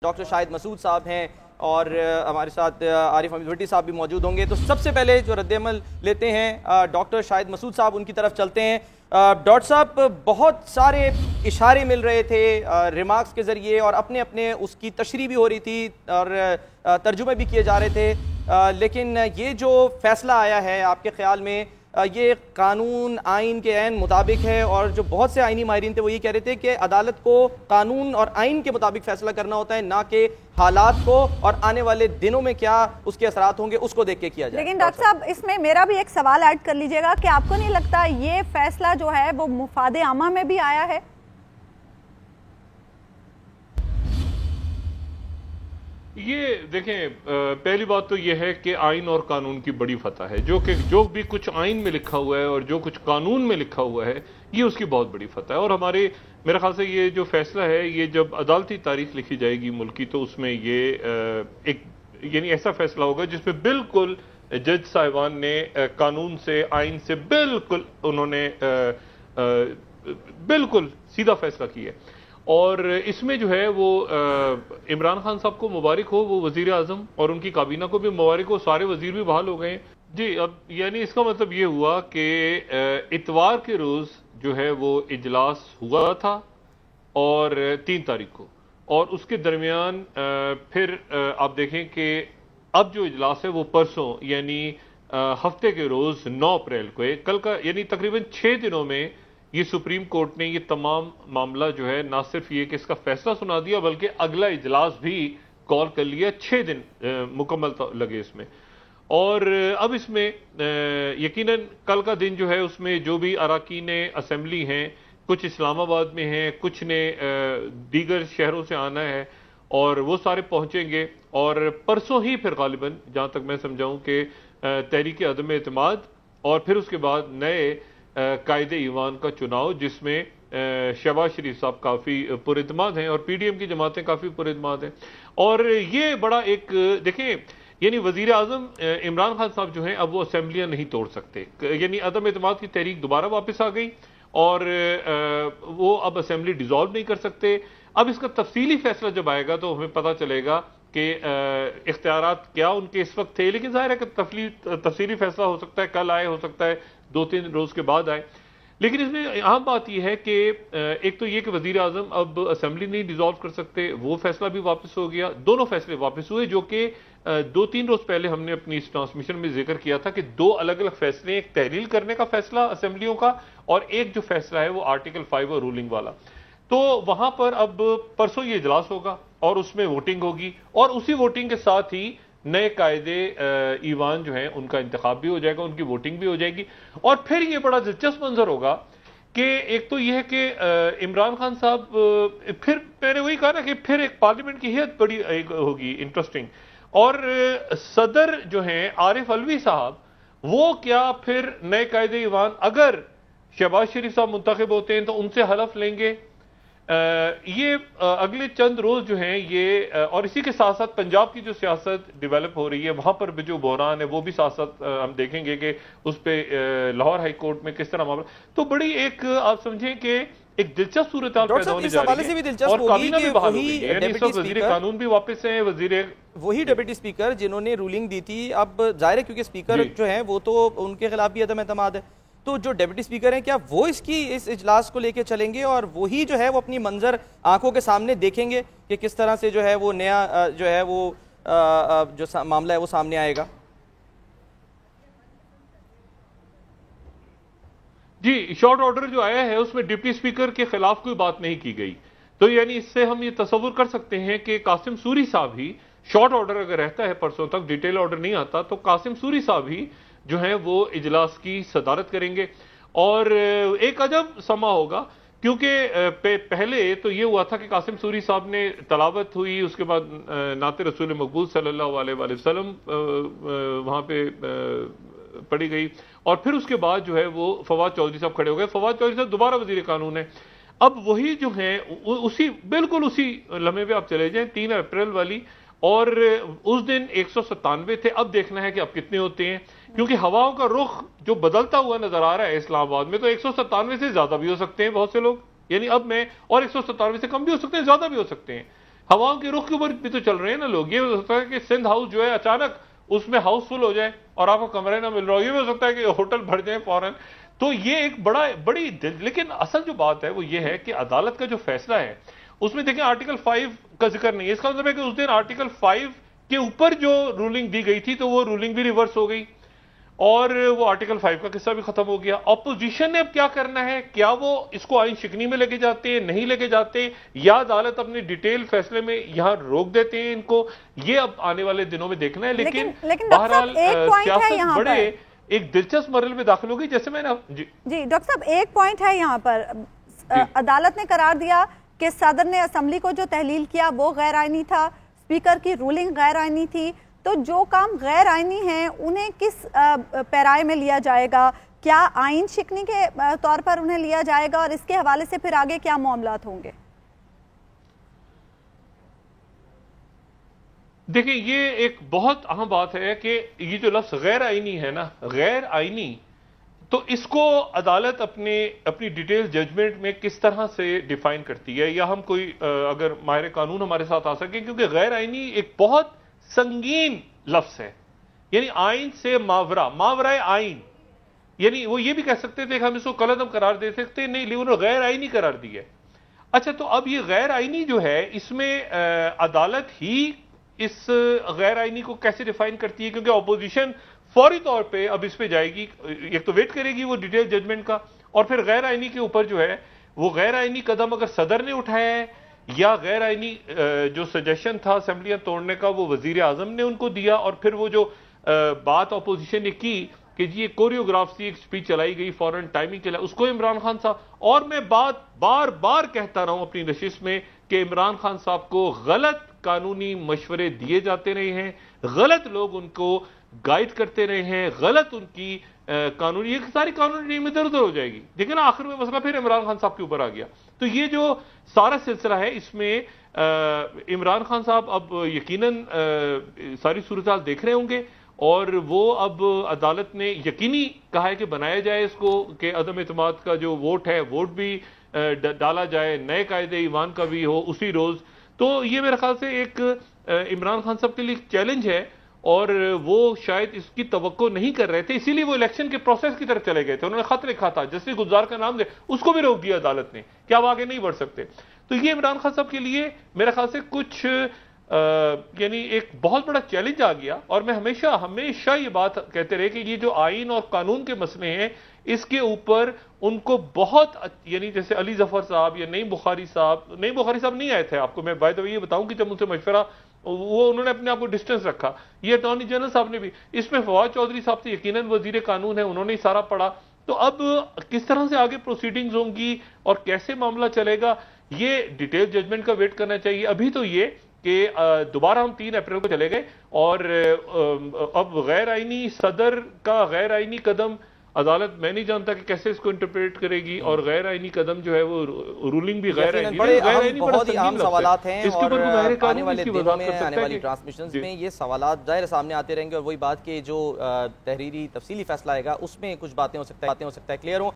Doctor Shahid Masood साहब हैं और हमारे साथ आरिफ हमीद भट्टी साहब भी मौजूद होंगे। तो सबसे पहले जो रद्द-ए-अमल लेते हैं डॉक्टर शाहिद मसूद साहब, उनकी तरफ चलते हैं। डॉक्टर साहब, बहुत सारे इशारे मिल रहे थे रिमार्क्स के ज़रिए और अपने अपने उसकी तशरीह भी हो रही थी और तर्जुमे भी किए जा रहे थे, लेकिन ये जो फैसला आया है आपके ख्याल में ये कानून आइन के ऐन मुताबिक है? और जो बहुत से आइनी माहिरीन थे वो ये कह रहे थे कि अदालत को कानून और आइन के मुताबिक फैसला करना होता है, ना कि हालात को और आने वाले दिनों में क्या उसके असरात होंगे उसको देख के किया जाए। लेकिन डॉक्टर साहब, इसमें मेरा भी एक सवाल ऐड कर लीजिएगा कि आपको नहीं लगता ये फैसला जो है वो मुफादे आमा में भी आया है? ये देखें, पहली बात तो ये है कि आइन और कानून की बड़ी फतह है। जो भी कुछ आइन में लिखा हुआ है और जो कुछ कानून में लिखा हुआ है, ये उसकी बहुत बड़ी फतह है। और हमारे मेरे ख्याल से ये जो फैसला है, ये जब अदालती तारीख लिखी जाएगी मुल्क की, तो उसमें ये एक यानी ऐसा फैसला होगा जिसमें बिल्कुल जज साहिबान ने कानून से, आइन से बिल्कुल उन्होंने बिल्कुल सीधा फैसला किया। और इसमें जो है वो इमरान खान साहब को मुबारक हो, वो वजीर आजम, और उनकी काबीना को भी मुबारक हो, सारे वजीर भी बहाल हो गए जी। अब यानी इसका मतलब ये हुआ कि इतवार के रोज जो है वो इजलास हुआ था और 3 तारीख को, और उसके दरमियान फिर आप देखें कि अब जो इजलास है वो परसों यानी हफ्ते के रोज 9 अप्रैल को है, कल का, यानी तकरीबन 6 दिनों में ये सुप्रीम कोर्ट ने ये तमाम मामला जो है ना सिर्फ ये कि इसका फैसला सुना दिया, बल्कि अगला इजलास भी कॉल कर लिया। 6 दिन मुकम्मल लगे इसमें। और अब इसमें यकीनन कल का दिन जो है उसमें जो भी अराकीन असेंबली हैं, कुछ इस्लामाबाद में हैं, कुछ ने दीगर शहरों से आना है, और वो सारे पहुंचेंगे। और परसों ही फिर गालिबन, जहां तक मैं समझाऊं, कि तहरीक अदम एतमाद और फिर उसके बाद नए कायदे ईवान का चुनाव, जिसमें शहबाज शरीफ साहब काफी पुरइतमाद हैं और पीडीएम की जमातें काफी पुरइतमाद हैं। और ये बड़ा एक देखें, यानी वजीर आजम इमरान खान साहब जो हैं अब वो असेंबलियां नहीं तोड़ सकते, यानी अदम एतमाद की तहरीक दोबारा वापस आ गई और वो अब असेंबली डिसॉल्व नहीं कर सकते। अब इसका तफसीली फैसला जब आएगा तो हमें पता चलेगा कि इख्तियारात क्या उनके इस वक्त थे। लेकिन जाहिर है कि तफसीली फैसला हो सकता है कल आए, हो सकता है 2-3 रोज के बाद आए। लेकिन इसमें अहम बात यह है कि एक तो यह कि वजीर आजम अब असेंबली नहीं डिसॉल्व कर सकते, वो फैसला भी वापस हो गया। दोनों फैसले वापस हुए, जो कि 2-3 रोज पहले हमने अपनी इस ट्रांसमिशन में जिक्र किया था कि 2 अलग अलग फैसले, एक तहलील करने का फैसला असेंबलियों का, और एक जो फैसला है वो आर्टिकल 5 और रूलिंग वाला। तो वहां पर अब परसों ये इजलास होगा और उसमें वोटिंग होगी, और उसी वोटिंग के साथ ही नए कायदे ईवान जो है उनका इंतखाब भी हो जाएगा, उनकी वोटिंग भी हो जाएगी। और फिर ये बड़ा दिलचस्प मंजर होगा कि एक तो यह है कि इमरान खान साहब, फिर मैंने वही कहा ना कि फिर एक पार्लियामेंट की हियत बड़ी होगी, इंटरेस्टिंग। और सदर जो हैं आरिफ अलवी साहब, वो क्या फिर नए कायदे ईवान, अगर शहबाज शरीफ साहब मुंतखब होते हैं तो उनसे हलफ लेंगे। ये अगले चंद रोज जो हैं ये, और इसी के साथ साथ पंजाब की जो सियासत डेवलप हो रही है, वहां पर भी जो बहरान है वो भी साथ साथ हम देखेंगे कि उस पर लाहौर हाई कोर्ट में किस तरह मामला। तो बड़ी एक आप समझें कि एक दिलचस्प सूरत हाल पैदा होने जा रही है, और काबीना भी बहाल हो गई है, यानी सब वजीर कानून भी वापस हैं, वही डिप्टी स्पीकर जिन्होंने रूलिंग दी थी। अब जाहिर है क्योंकि स्पीकर जो है वो तो उनके खिलाफ भी अदम एतमाद है, तो जो डिप्टी स्पीकर हैं क्या वो इस इजलास को लेके चलेंगे और वही जो है वो अपनी मंजर आंखों के सामने देखेंगे कि किस तरह से जो है वो नया जो है वो जो मामला है वो सामने आएगा? जी, शॉर्ट ऑर्डर जो आया है उसमें डिप्टी स्पीकर के खिलाफ कोई बात नहीं की गई, तो यानी इससे हम ये तस्वुर कर सकते हैं कि कासिम सूरी साहब ही, शॉर्ट ऑर्डर अगर रहता है परसों तक, डिटेल ऑर्डर नहीं आता, तो कासिम सूरी साहब ही जो है वो इजलास की सदारत करेंगे। और एक अजब समा होगा, क्योंकि पहले तो ये हुआ था कि कासिम सूरी साहब ने तलावत हुई, उसके बाद नाते रसूल मकबूल सल्लल्लाहु अलैहि वसल्लम वहां पे पढ़ी गई, और फिर उसके बाद जो है वो फवाद चौधरी साहब खड़े हो गए। फवाद चौधरी साहब दोबारा वजीर कानून है। अब वही जो है उसी बिल्कुल उसी लम्हे पे आप चले जाएं, 3 अप्रैल वाली, और उस दिन 197 थे। अब देखना है कि अब कितने होते हैं, क्योंकि हवाओं का रुख जो बदलता हुआ नजर आ रहा है इस्लामाबाद में, तो 197 से ज्यादा भी हो सकते हैं बहुत से लोग, यानी अब मैं, और 197 से कम भी हो सकते हैं, ज्यादा भी हो सकते हैं। हवाओं के रुख के ऊपर भी तो चल रहे हैं ना लोग। ये हो सकता है कि सिंध हाउस जो है अचानक उसमें हाउसफुल हो जाए और आपको कमरे ना मिल रहा हो, ये भी हो सकता है कि होटल भर जाए फौरन। तो ये एक बड़ी लेकिन असल जो बात है वो ये है कि अदालत का जो फैसला है उसमें देखें आर्टिकल 5 का जिक्र नहीं है। इसका मतलब है कि उस दिन आर्टिकल 5 के ऊपर जो रूलिंग दी गई थी तो वो रूलिंग भी रिवर्स हो गई और वो आर्टिकल 5 का किस्सा भी खत्म हो गया। ऑपोजिशन ने अब क्या करना है, क्या वो इसको आइन शिकनी में लेके जाते हैं, नहीं लेके जाते, या अदालत अपने डिटेल फैसले में यहां रोक देते हैं इनको, ये अब आने वाले दिनों में देखना है। लेकिन बहरहाल सियासत बड़े एक दिलचस्प मरहले में दाखिल हो गई। जैसे मैंने जी डॉक्टर साहब एक पॉइंट है यहाँ पर, अदालत ने करार दिया कि सदर ने असेंबली को जो तहलील किया वो गैर आईनी था, स्पीकर की रूलिंग गैर आईनी थी, तो जो काम गैर आईनी है उन्हें किस पैराए में लिया जाएगा? क्या आइन शिकनी के तौर पर उन्हें लिया जाएगा और इसके हवाले से फिर आगे क्या मामलात होंगे? देखिए ये एक बहुत अहम बात है कि ये जो लफ्ज गैर आईनी है ना, गैर आईनी, तो इसको अदालत अपनी डिटेल जजमेंट में किस तरह से डिफाइन करती है, या हम कोई अगर माहिर कानून हमारे साथ आ सके, क्योंकि गैर आईनी एक बहुत संगीन लफ्ज है। यानी आइन से मावरा आइन, यानी वो ये भी कह सकते थे कि हम इसको कलअदम करार दे सकते, नहीं लेकिन उन्होंने गैर आईनी करार दी है। अच्छा, तो अब ये गैर आईनी जो है इसमें अदालत ही इस गैर आईनी को कैसे डिफाइन करती है, क्योंकि ऑपोजिशन फौरी तौर पे अब इस पे जाएगी, एक तो वेट करेगी वो डिटेल जजमेंट का, और फिर गैर आईनी के ऊपर जो है वो गैर आईनी कदम अगर सदर ने उठाया है या गैर आईनी जो सजेशन था असेंबलियां तोड़ने का वो वजीर आजम ने उनको दिया, और फिर वो जो बात ऑपोजिशन ने की कि जी ये कोरियोग्राफ सी एक स्पीच चलाई गई फौरन टाइमिंग के लिए, उसको इमरान खान साहब, और मैं बात बार बार कहता रहा हूं अपनी नशिश में कि इमरान खान साहब को गलत कानूनी मशवरे दिए जाते रहे हैं, गलत लोग उनको गाइड करते रहे हैं, गलत उनकी कानूनी, ये सारी कानूनी टीम इधर उधर हो जाएगी। देखिए ना आखिर में मसला फिर इमरान खान साहब के ऊपर आ गया। तो ये जो सारा सिलसिला है इसमें इमरान खान साहब अब यकीनन सारी सूरत देख रहे होंगे, और वो अब अदालत ने यकीनी कहा है कि बनाया जाए इसको, कि अदम एतमाद का जो वोट है वोट भी डाला जाए, नए कायदे ईमान का भी हो उसी रोज। तो ये मेरे ख्याल से एक इमरान खान साहब के लिए चैलेंज है, और वो शायद इसकी तवक्को नहीं कर रहे थे, इसीलिए वो इलेक्शन के प्रोसेस की तरफ चले गए थे। उन्होंने खत लिखा था, जस्टिस गुलजार का नाम दे, उसको भी रोक दिया अदालत ने कि आप आगे नहीं बढ़ सकते। तो ये इमरान खान साहब के लिए मेरे ख्याल से कुछ यानी एक बहुत बड़ा चैलेंज आ गया। और मैं हमेशा ये बात कहते रहे कि ये जो आइन और कानून के मसले हैं इसके ऊपर उनको बहुत, यानी जैसे अली जफर साहब या नईम बुखारी साहब नहीं आए थे, आपको मैं बाय द वे ये बताऊं कि जब उनसे मशवरा वो उन्होंने अपने आप को डिस्टेंस रखा। ये अटॉर्नी जनरल साहब ने भी, इसमें फवाद चौधरी साहब से यकीनन वजीर कानून है, उन्होंने ही सारा पढ़ा। तो अब किस तरह से आगे प्रोसीडिंग्स होंगी और कैसे मामला चलेगा, ये डिटेल जजमेंट का वेट करना चाहिए। अभी तो ये कि दोबारा हम 3 अप्रैल को चले गए, और अब गैर आईनी सदर का गैर आईनी कदम अदालत, मैं नहीं जानता कि कैसे इसको इंटरप्रेट करेगी, और गैर आईनी कदम जो है वो रूलिंग भी गैर आईनी, बहुत ही अहम सवालात हैं, इसके ऊपर आने वाले दिनों में आने वाली ट्रांसमिशंस में ये सवालात जाहिर सामने आते रहेंगे, और वही बात कि जो तहरीरी तफसीली फैसला आएगा उसमें कुछ बातें हो सकता है क्लियर हो।